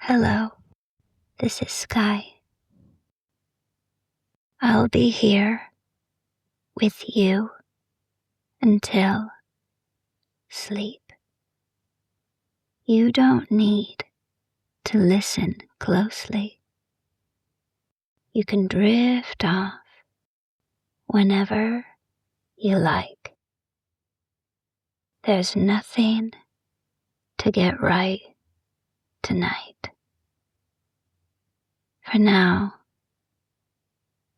Hello, this is Sky. I'll be here with you until sleep. You don't need to listen closely. You can drift off whenever you like. There's nothing to get right tonight. For now,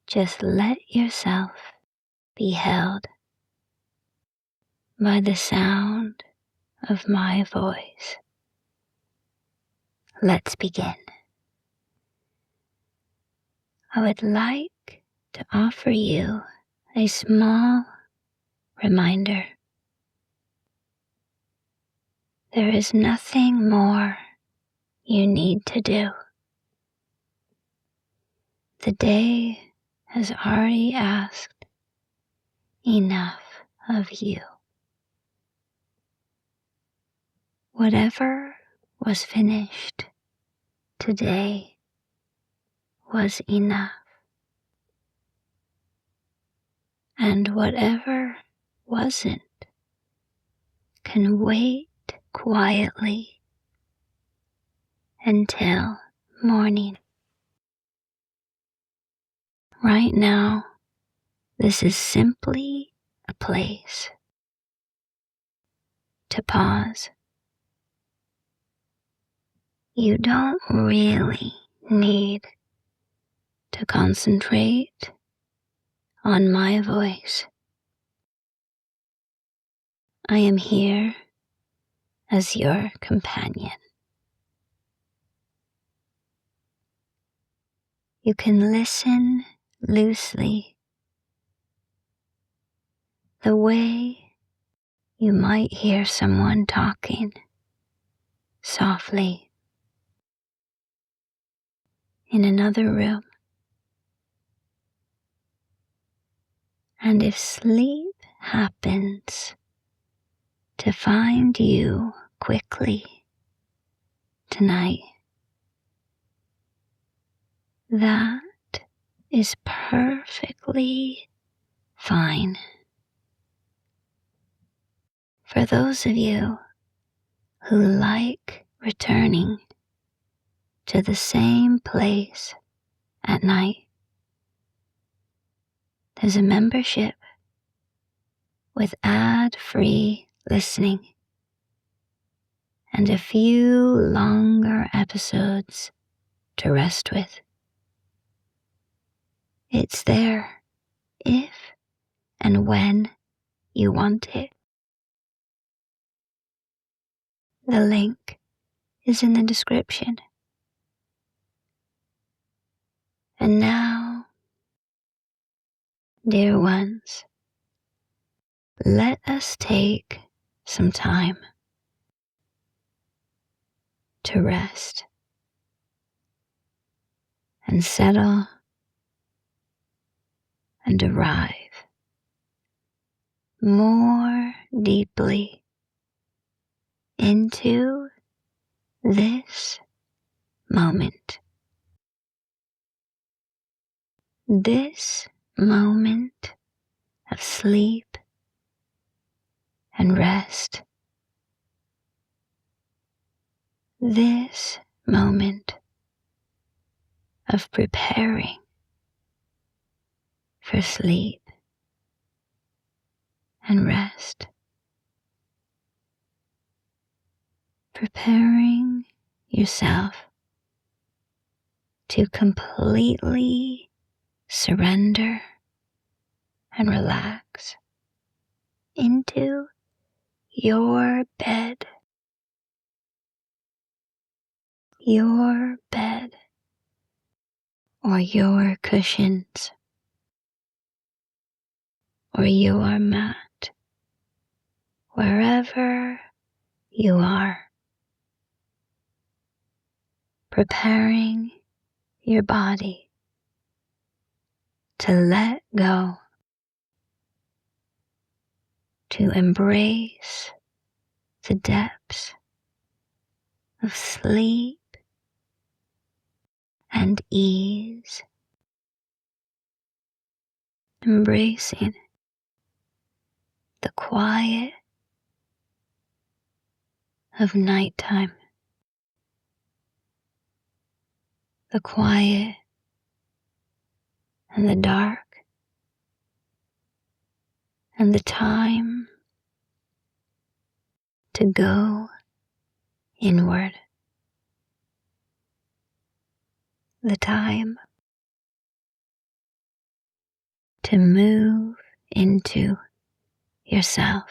just let yourself be held by the sound of my voice. Let's begin. I would like to offer you a small reminder. There is nothing more you need to do. The day has already asked enough of you. Whatever was finished today was enough. And whatever wasn't can wait quietly until morning. Right now, this is simply a place to pause. You don't really need to concentrate on my voice. I am here as your companion. You can listen loosely, the way you might hear someone talking softly in another room. And if sleep happens to find you quickly tonight, that is perfectly fine. For those of you who like returning to the same place at night, there's a membership with ad-free listening and a few longer episodes to rest with. It's there if and when you want it. The link is in the description. And now, dear ones, let us take some time to rest and settle and arrive more deeply into this moment. This moment of sleep and rest. This moment of preparing for sleep and rest. Preparing yourself to completely surrender and relax into your bed. Your bed or your cushions or your mat, wherever you are, preparing your body to let go, to embrace the depths of sleep and ease, embracing the quiet of nighttime, the quiet and the dark, and the time to go inward, the time to move into yourself.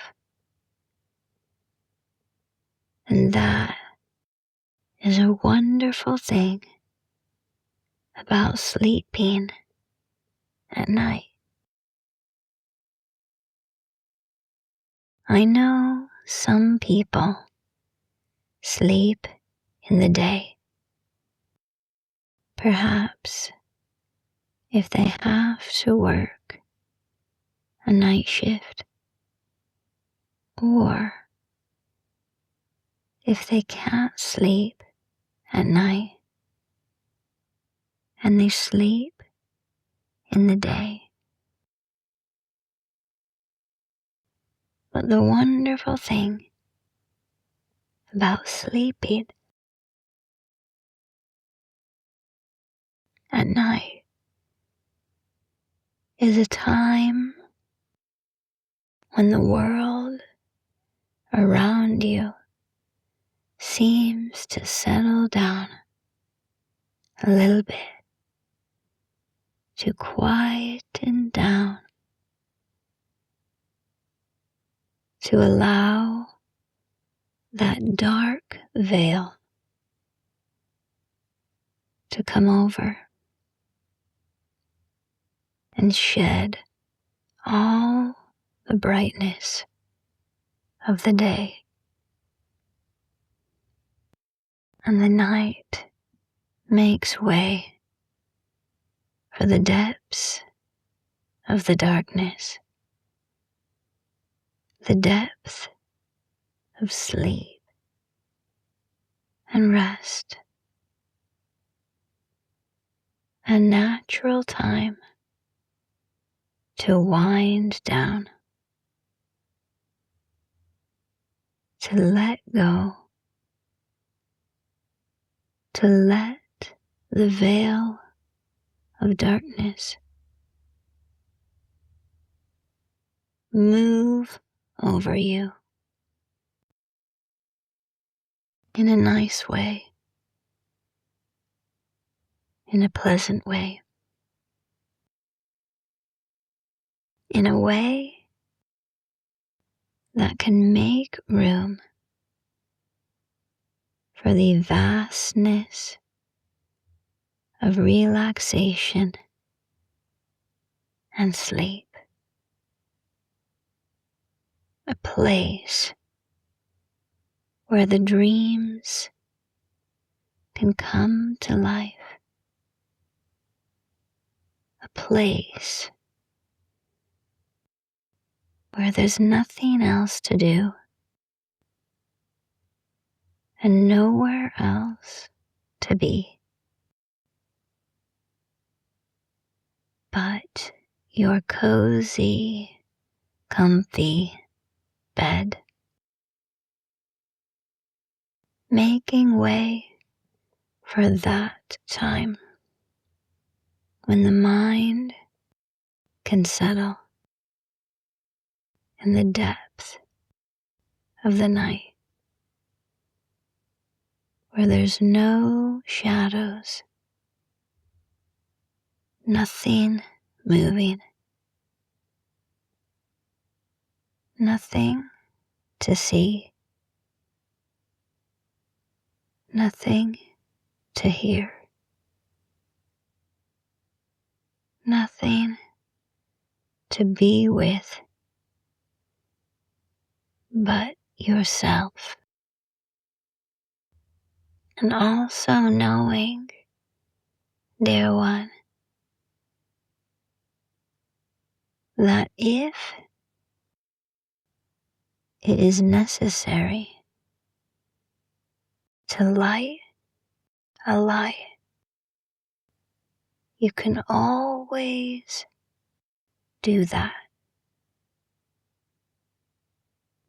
And that is a wonderful thing about sleeping at night. I know some people sleep in the day. Perhaps if they have to work a night shift, or if they can't sleep at night and they sleep in the day. But the wonderful thing about sleeping at night is a time when the world around you seems to settle down a little bit, to quieten down, to allow that dark veil to come over and shed all the brightness of the day. And the night makes way for the depths of the darkness, the depth of sleep and rest, a natural time to wind down, to let go, to let the veil of darkness move over you in a nice way, in a pleasant way, in a way that can make room for the vastness of relaxation and sleep. A place where the dreams can come to life. A place where there's nothing else to do and nowhere else to be but your cozy, comfy bed, making way for that time when the mind can settle in the depth of the night, where there's no shadows, nothing moving, nothing to see, nothing to hear, nothing to be with but yourself. And also knowing, dear one, that if it is necessary to light a light You can always do that.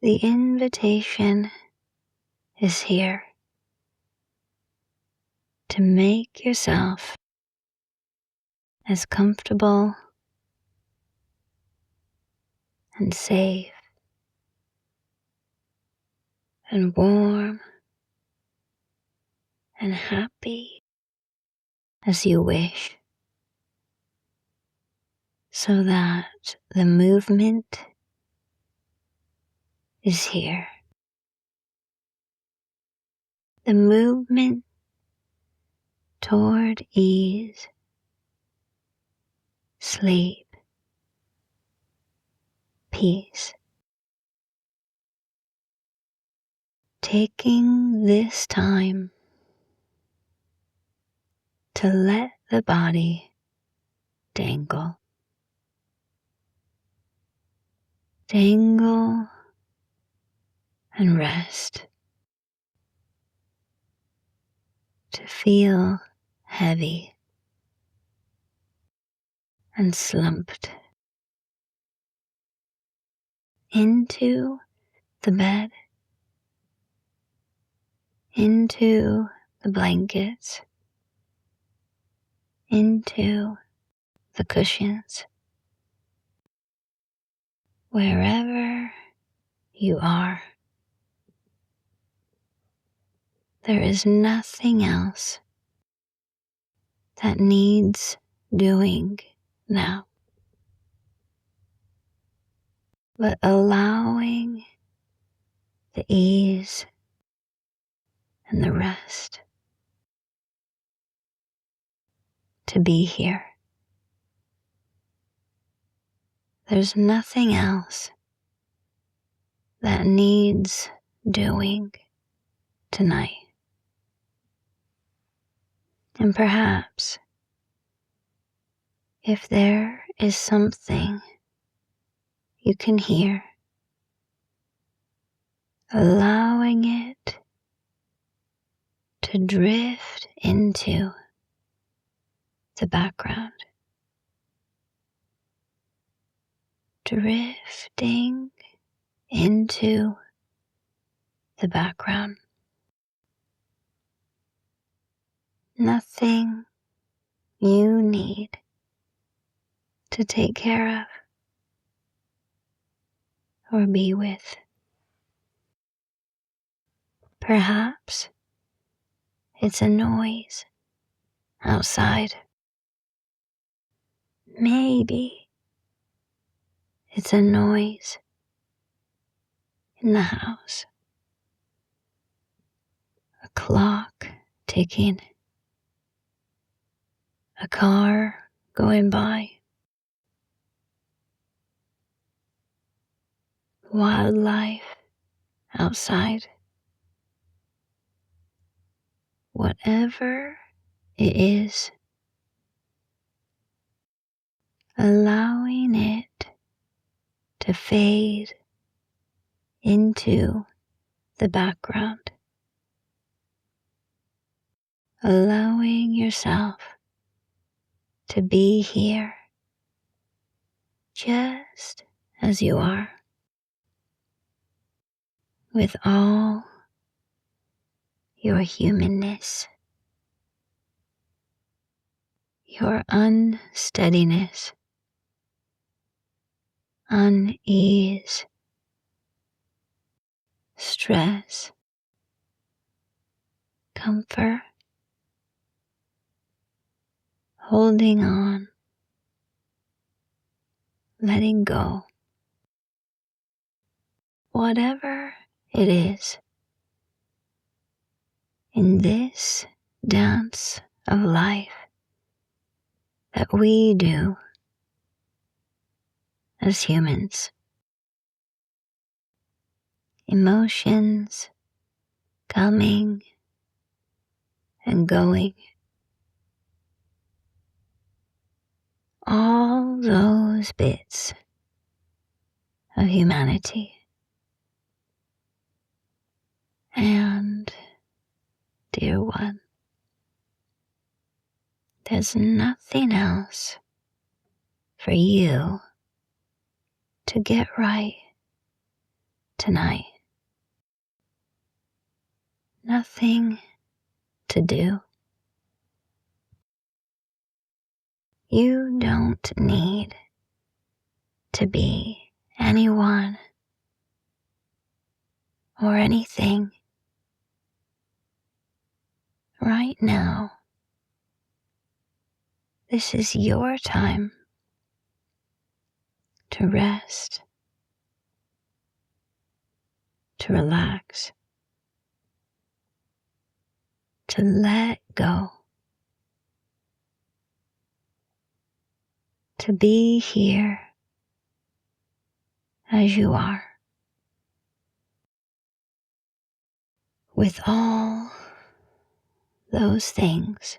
The invitation is here to make yourself as comfortable and safe and warm and happy as you wish, so that the movement is here. The movement toward ease, sleep, peace. Taking this time to let the body dangle. Dangle and rest. To feel heavy and slumped into the bed, into the blankets, into the cushions, wherever you are. There is nothing else that needs doing now, but allowing the ease and the rest to be here. There's nothing else that needs doing tonight. And perhaps if there is something you can hear, allowing it to drift into the background, drifting into the background. Nothing you need to take care of or be with. Perhaps it's a noise outside. Maybe it's a noise in the house. A clock ticking. A car going by. Wildlife outside. Whatever it is, allowing it to fade into the background. Allowing yourself to be here just as you are, with all your humanness, your unsteadiness, unease, stress, comfort, holding on, letting go. Whatever it is, in this dance of life that we do as humans, emotions coming and going, all those bits of humanity. And, dear one, There's nothing else for you to get right tonight. Nothing to do. You don't need to be anyone or anything right now. This is your time to rest, to relax, to let go, to be here as you are, with all those things,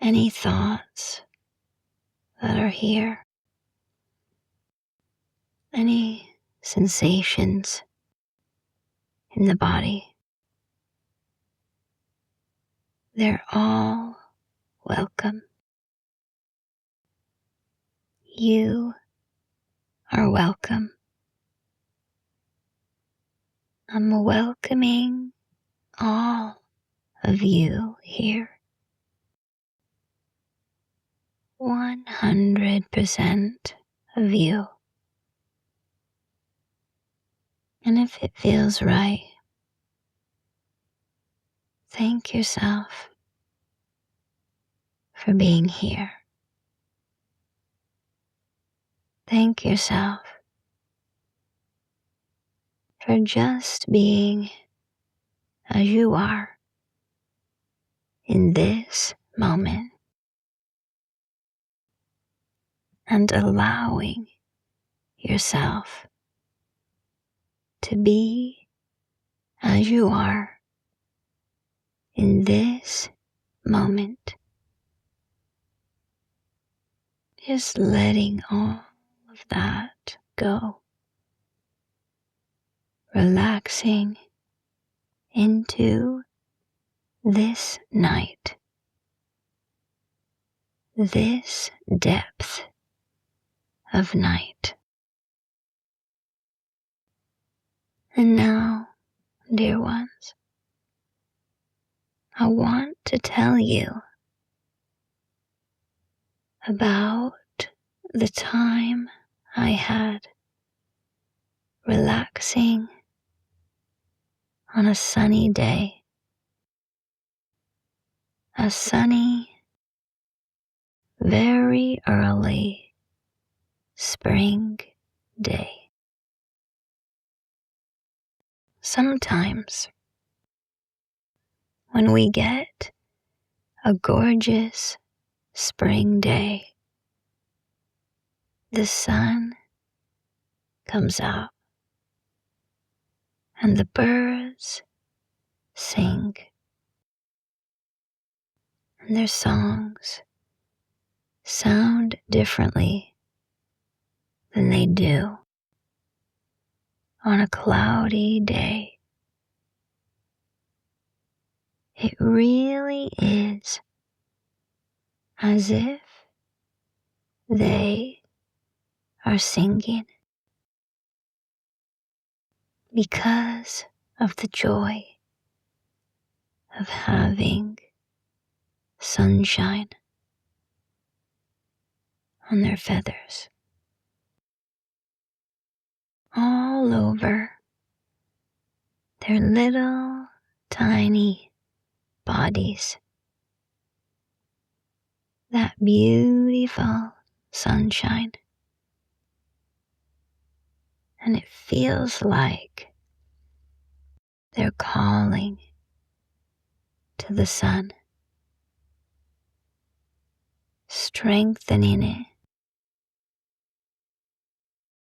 any thoughts that are here, any sensations in the body. They're all welcome. You are welcome. I'm welcoming all of you here. 100% of you. And if it feels right, thank yourself for being here. Thank yourself for just being as you are in this moment and allowing yourself to be as you are in this moment. Just letting all of that go. Relaxing into this night, this depth of night. And now, dear ones, I want to tell you about the time I had relaxing on a sunny day. A sunny, very early spring day. Sometimes, when we get a gorgeous spring day, the sun comes out and the birds sing, and their songs sound differently than they do on a cloudy day. It really is as if they are singing because of the joy of having sunshine on their feathers all over their little tiny bodies. That beautiful sunshine. And it feels like they're calling to the sun, strengthening it.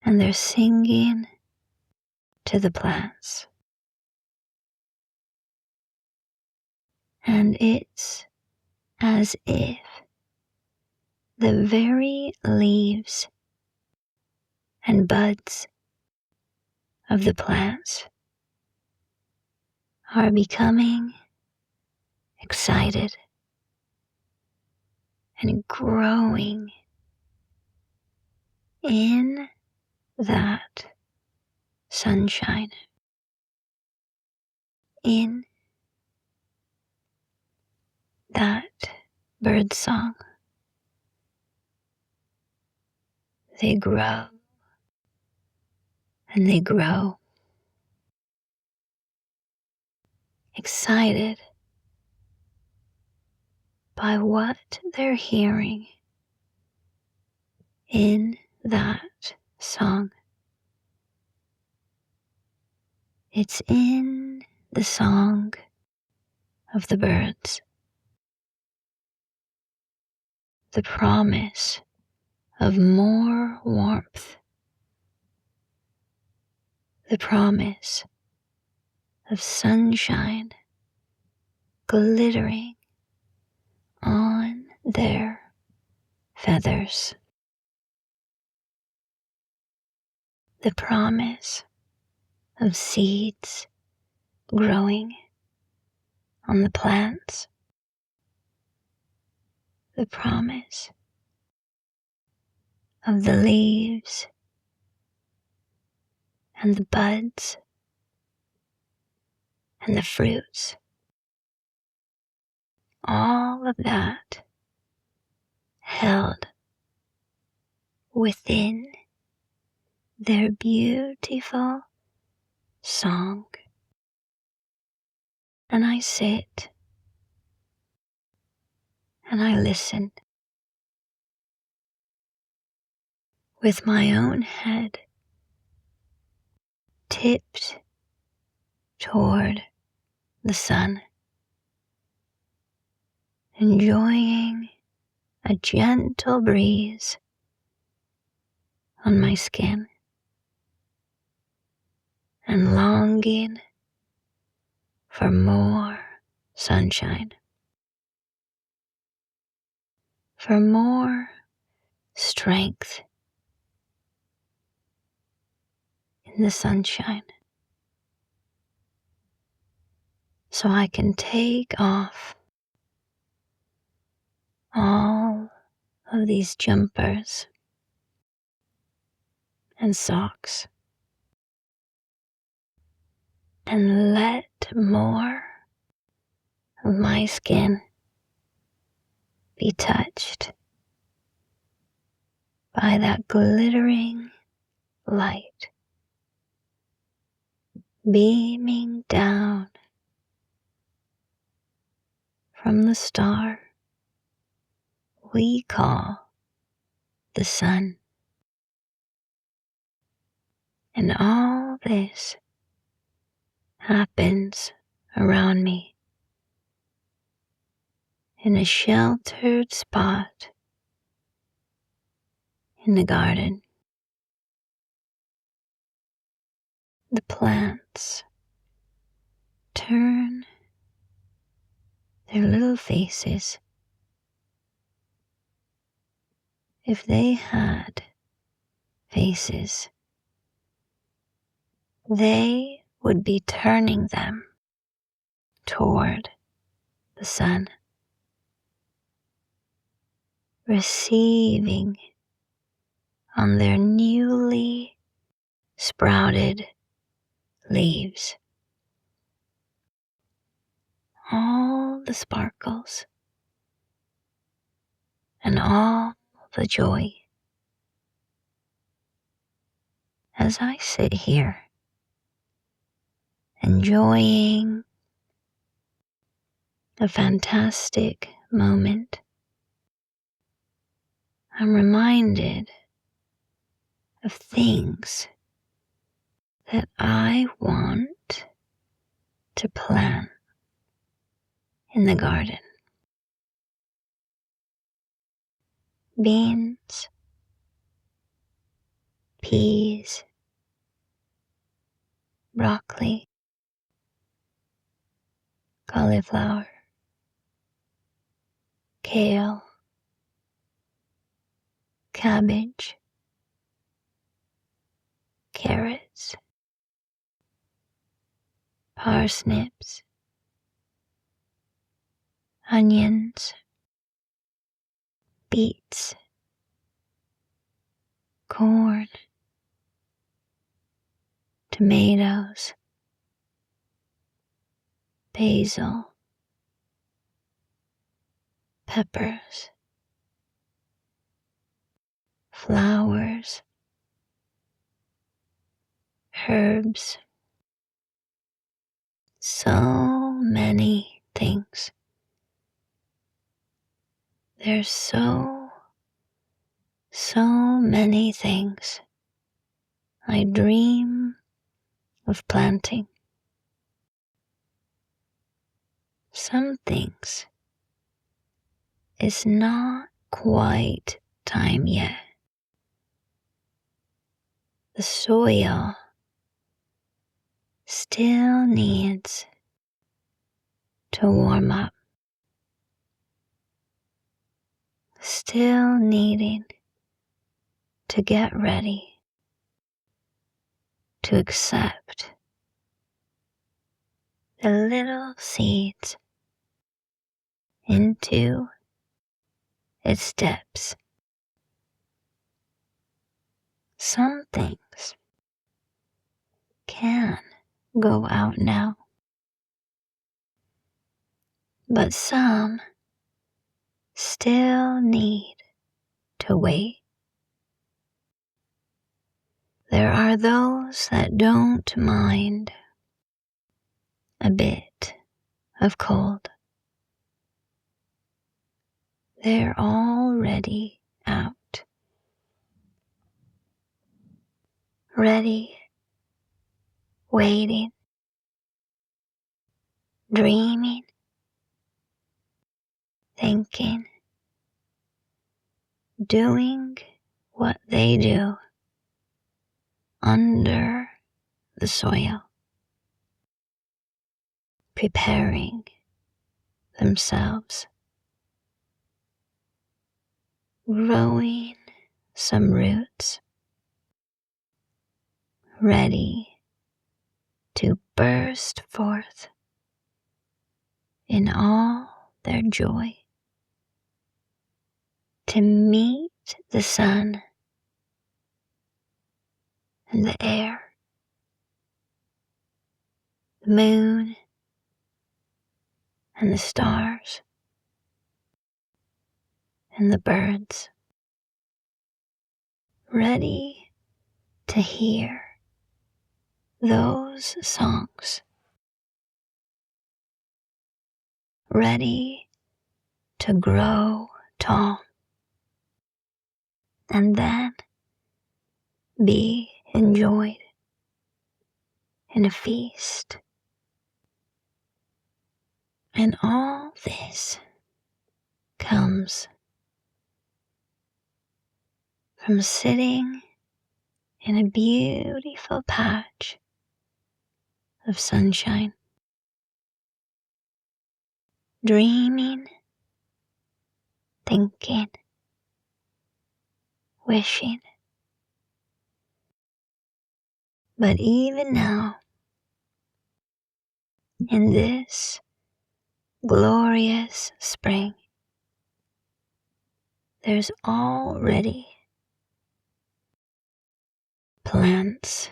And they're singing to the plants. And it's as if the very leaves and buds of the plants are becoming excited and growing in that sunshine, in that bird song. They grow and they grow, excited by what they're hearing in that song. It's in the song of the birds, the promise of more warmth, the promise of sunshine glittering on their feathers, the promise of seeds growing on the plants, the promise of the leaves and the buds and the fruits. All of that held within their beautiful song. And I sit and I listen with my own head tipped toward the sun, enjoying a gentle breeze on my skin and longing for more sunshine, for more strength in the sunshine, so I can take off all of these jumpers and socks and let more of my skin be touched by that glittering light beaming down from the star we call the sun. And all this happens around me in a sheltered spot in the garden. The plants turn their little faces. If they had faces, they would be turning them toward the sun, receiving on their newly sprouted leaves all the sparkles and all the joy. As I sit here enjoying a fantastic moment, I'm reminded of things that I want to plant in the garden. Beans, peas, broccoli, cauliflower, kale, cabbage, carrots, parsnips, onions, beets, corn, tomatoes, basil, peppers, flowers, herbs, so many things. There's so many things I dream of planting. Some things it's not quite time yet. The soil still needs to warm up, still needing to get ready to accept the little seeds into its depths. Some things can go out now, but some still need to wait. There are those that don't mind a bit of cold. They're already out, ready, waiting, dreaming, thinking, doing what they do under the soil, preparing themselves, growing some roots, ready to burst forth in all their joy, to meet the sun and the air, the moon and the stars and the birds, ready to hear those songs, ready to grow tall and then be enjoyed in a feast. And all this comes from sitting in a beautiful patch of sunshine, dreaming, thinking, wishing. But even now, in this glorious spring, there's already plants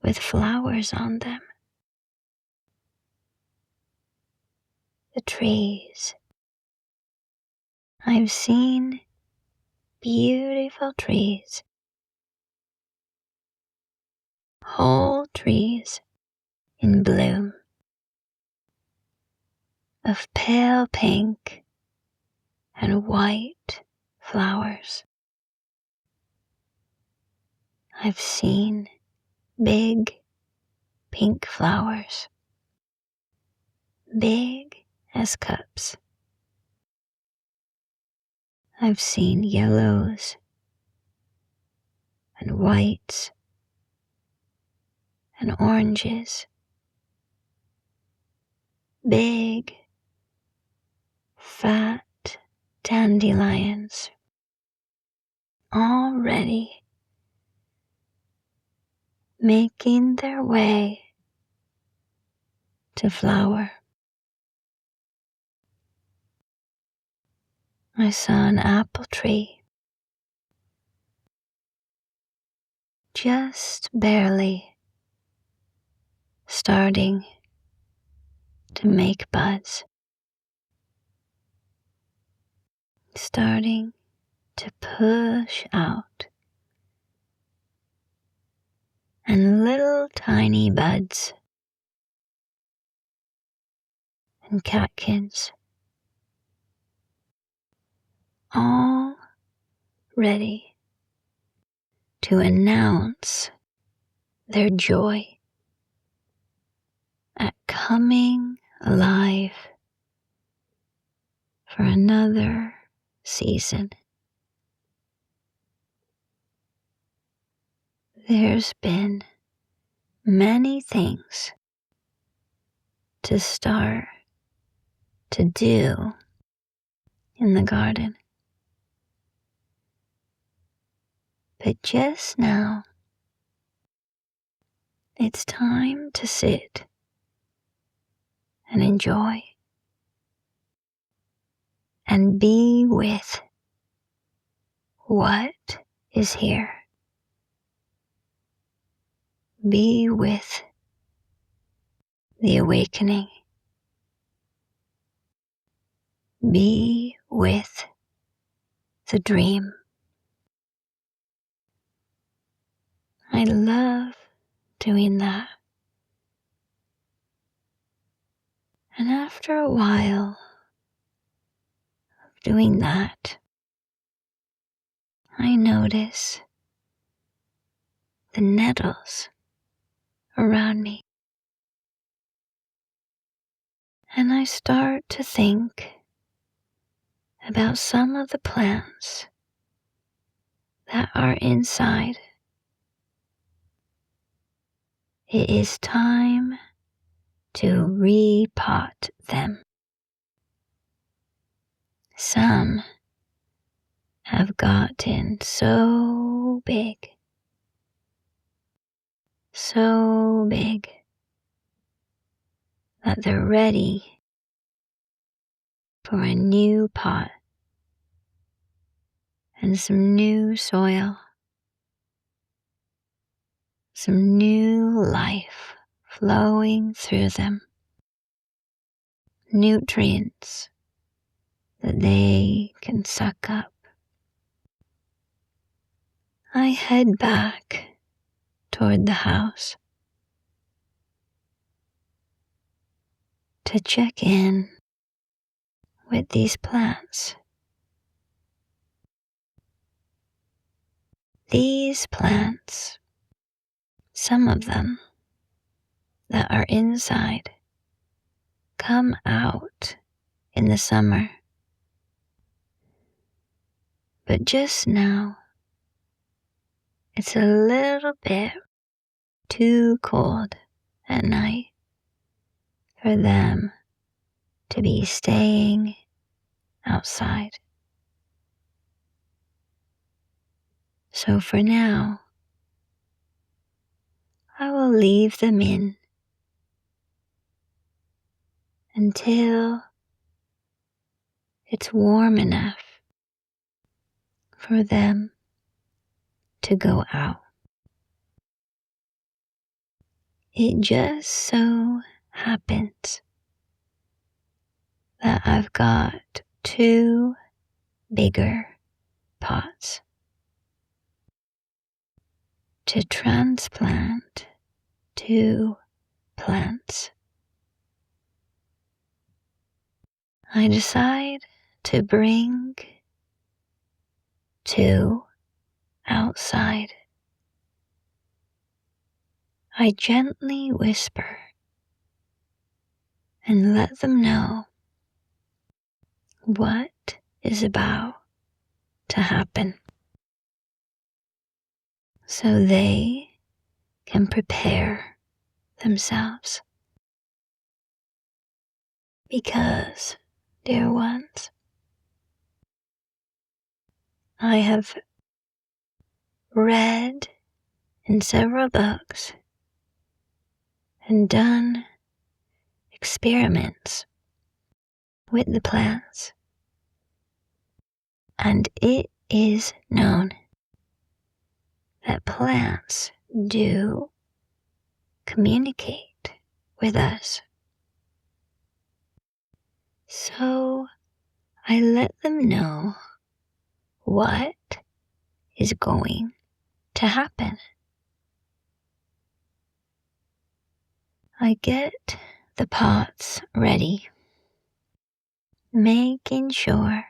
with flowers on them. The trees. I've seen beautiful trees, whole trees in bloom, of pale pink and white flowers. I've seen big pink flowers, big as cups. I've seen yellows and whites and oranges, big, fat dandelions, already making their way to flower. I saw an apple tree, just barely starting to make buds, starting to push out, and little tiny buds and catkins, all ready to announce their joy at coming alive for another season. There's been many things to start to do in the garden, but just now it's time to sit and enjoy and be with what is here. Be with the awakening. Be with the dream. I love doing that. And after a while of doing that, I notice the nettles around me. And I start to think about some of the plants that are inside. It is time to repot them. Some have gotten so big that they're ready for a new pot and some new soil, some new life flowing through them, nutrients that they can suck up. I head back toward the house to check in with these plants. These plants, some of them that are inside, come out in the summer. But just now, it's a little bit too cold at night for them to be staying outside. So for now, I will leave them in until it's warm enough for them to go out. It just so happens that I've got 2 bigger pots to transplant 2 plants. I decide to bring 2 outside. I gently whisper and let them know what is about to happen, so they can prepare themselves. Because, dear ones, I have read in several books and done experiments with the plants And it is known that plants do communicate with us. So I let them know what is going to happen. I get the pots ready, making sure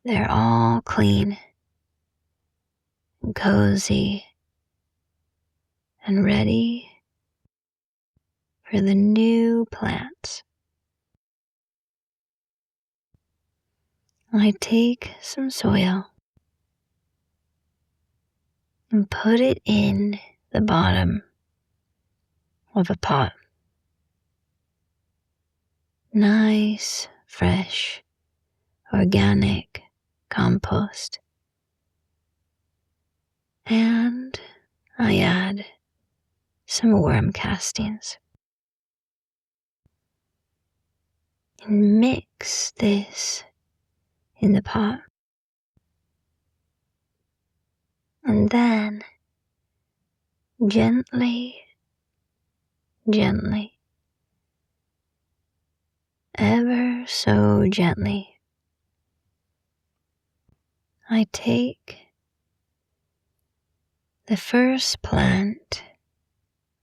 they're all clean and cozy and ready for the new plants. I take some soil and put it in the bottom of a pot. Nice, fresh, organic compost. And I add some worm castings. And mix this in the pot. And then gently, ever so gently, I take the first plant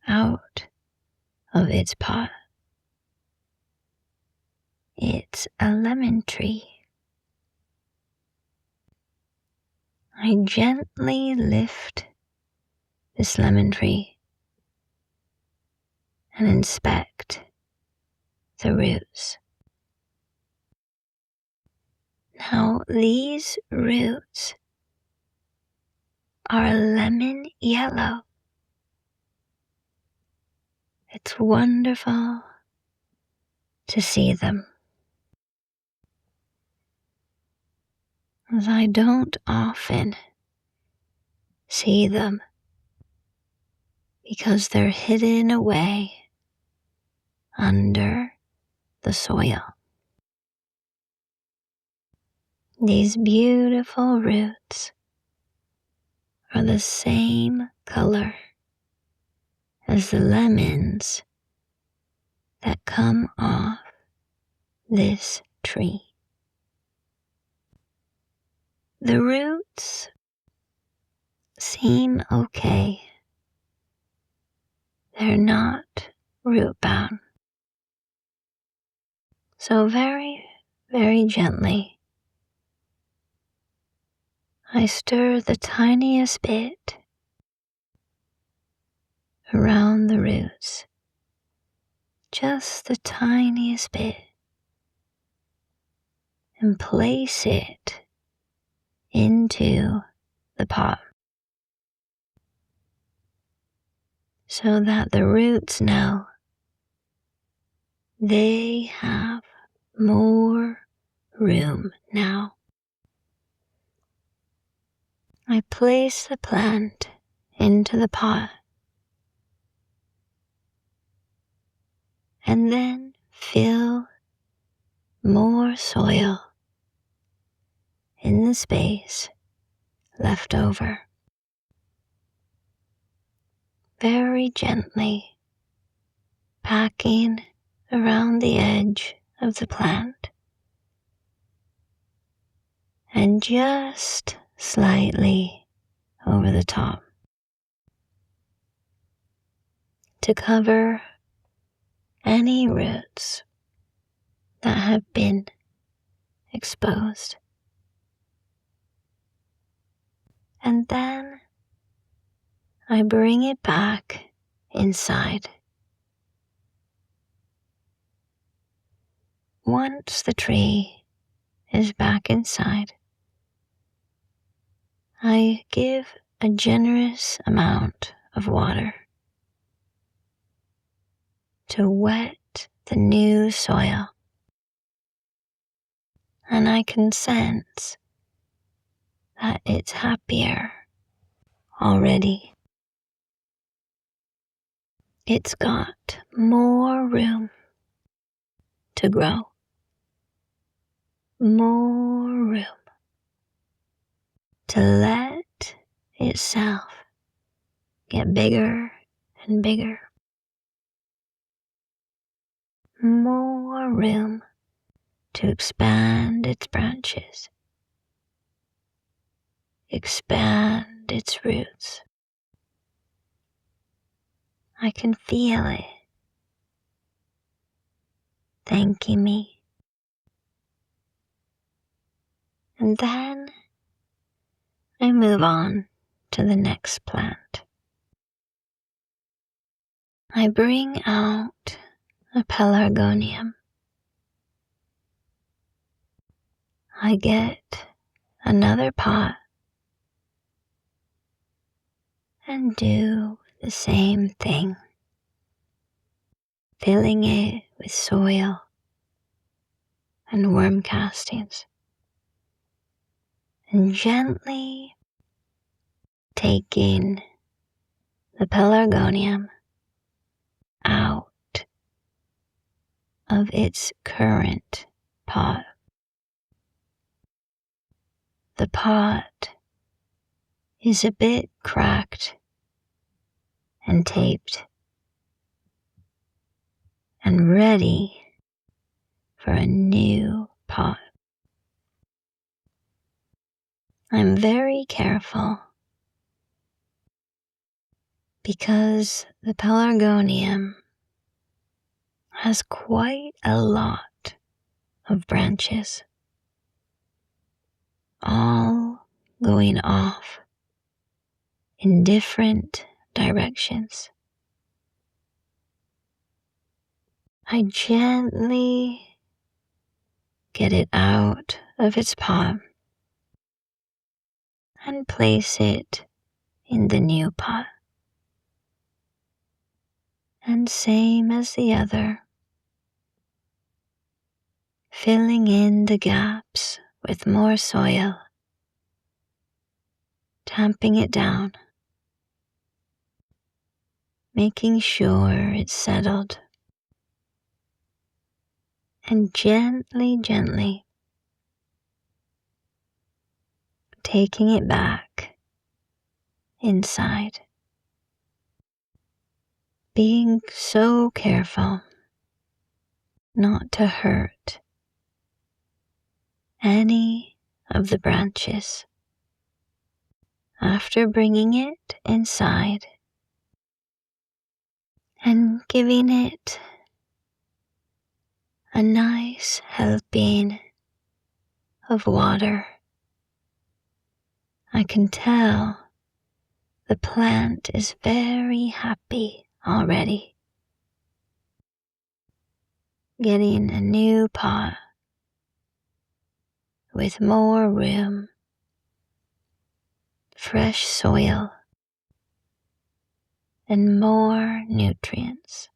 out of its pot. It's a lemon tree. I gently lift this lemon tree and inspect the roots. Now, these roots are lemon yellow. It's wonderful to see them, as I don't often see them because they're hidden away under the soil. These beautiful roots are the same color as the lemons that come off this tree. The roots seem okay. They're not root bound. So very, very gently, I stir the tiniest bit around the roots, just the tiniest bit, and place it into the pot so that the roots know they have more room now. I place the plant into the pot and then fill more soil in the space left over. Very gently packing around the edge of the plant and just slightly over the top to cover any roots that have been exposed. And then I bring it back inside. Once the tree is back inside, I give a generous amount of water to wet the new soil, and I can sense that it's happier already. It's got more room to grow, more room to let itself get bigger and bigger. More room to expand its branches, expand its roots. I can feel it thanking me. And then I move on to the next plant. I bring out a pelargonium. I get another pot and do the same thing, filling it with soil and worm castings, and gently taking the pelargonium out of its current pot. The pot is a bit cracked and taped and ready for a new pot. I'm very careful because the pelargonium has quite a lot of branches, all going off in different directions. I gently get it out of its pot and place it in the new pot. And same as the other, filling in the gaps with more soil, tamping it down, making sure it's settled, and gently taking it back inside, being so careful not to hurt any of the branches. After bringing it inside and giving it a nice helping of water, I can tell the plant is very happy already. Getting a new pot with more room, fresh soil, and more nutrients.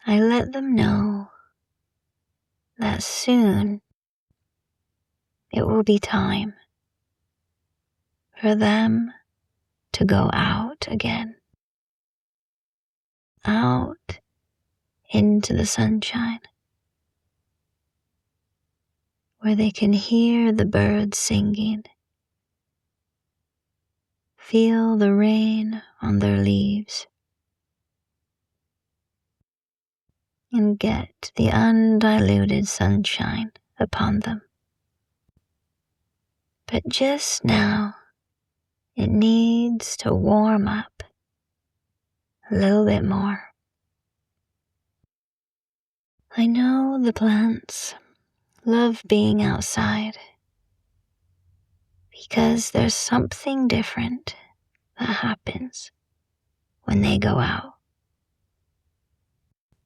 I let them know that soon it will be time for them to go out again, out into the sunshine, where they can hear the birds singing, feel the rain on their leaves, and get the undiluted sunshine upon them. But just now, it needs to warm up a little bit more. I know the plants love being outside because there's something different that happens when they go out.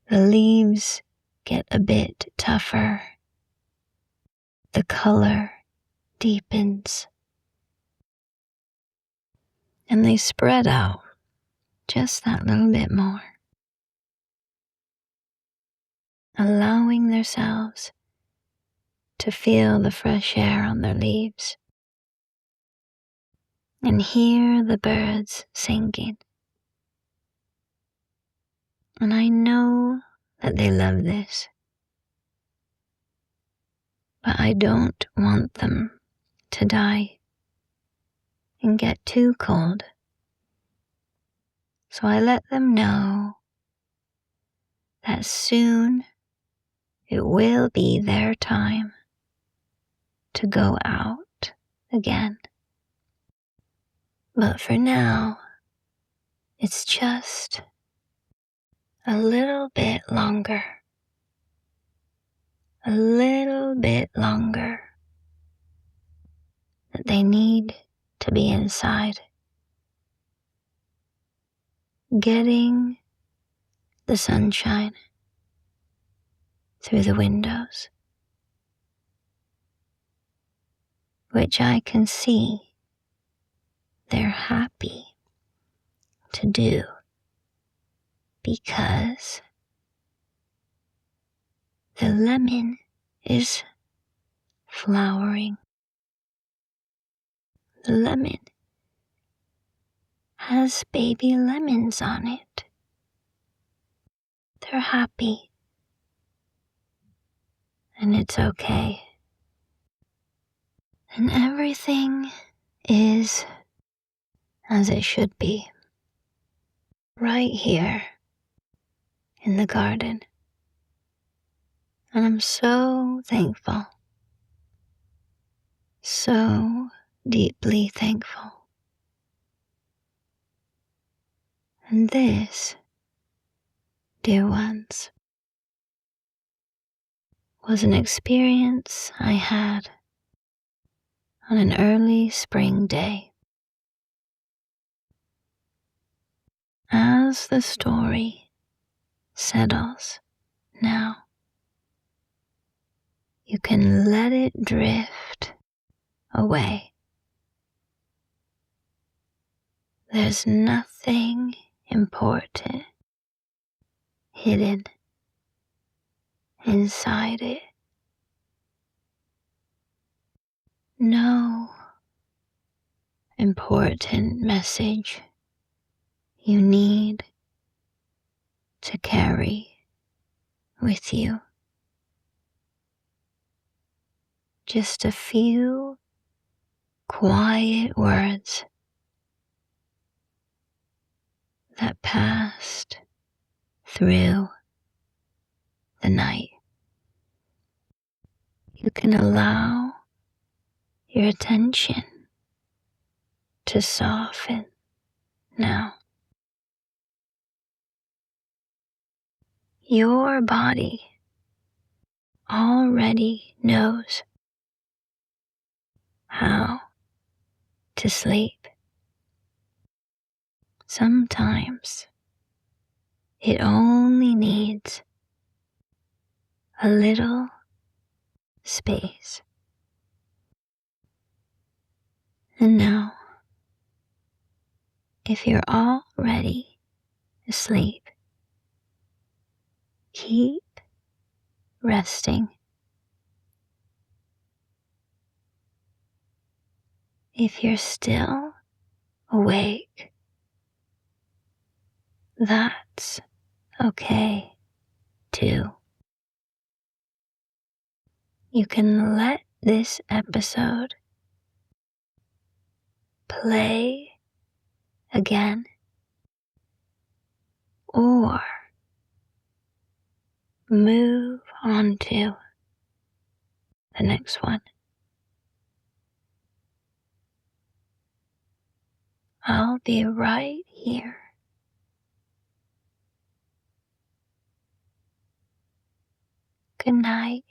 The leaves get a bit tougher. The color deepens. And they spread out just that little bit more, allowing themselves to feel the fresh air on their leaves and hear the birds singing. And I know that they love this but I don't want them to die and get too cold. So I let them know that soon it will be their time to go out again. But for now, it's just a little bit longer. A little bit longer that they need to be inside, getting the sunshine through the windows, which I can see they're happy to do because the lemon is flowering. The lemon has baby lemons on it. They're happy. And it's okay. And everything is as it should be. Right here in the garden. And I'm so thankful. So deeply thankful. And this, dear ones, was an experience I had on an early spring day. As the story settles now, you can let it drift away. There's nothing important hidden inside it. No important message you need to carry with you. Just a few quiet words that passed through the night. You can allow your attention to soften now. Your body already knows how to sleep. Sometimes it only needs a little space. And now, if you're already asleep, keep resting. If you're still awake, that's okay too. You can let this episode play again, or move on to the next one. I'll be right here. Good night.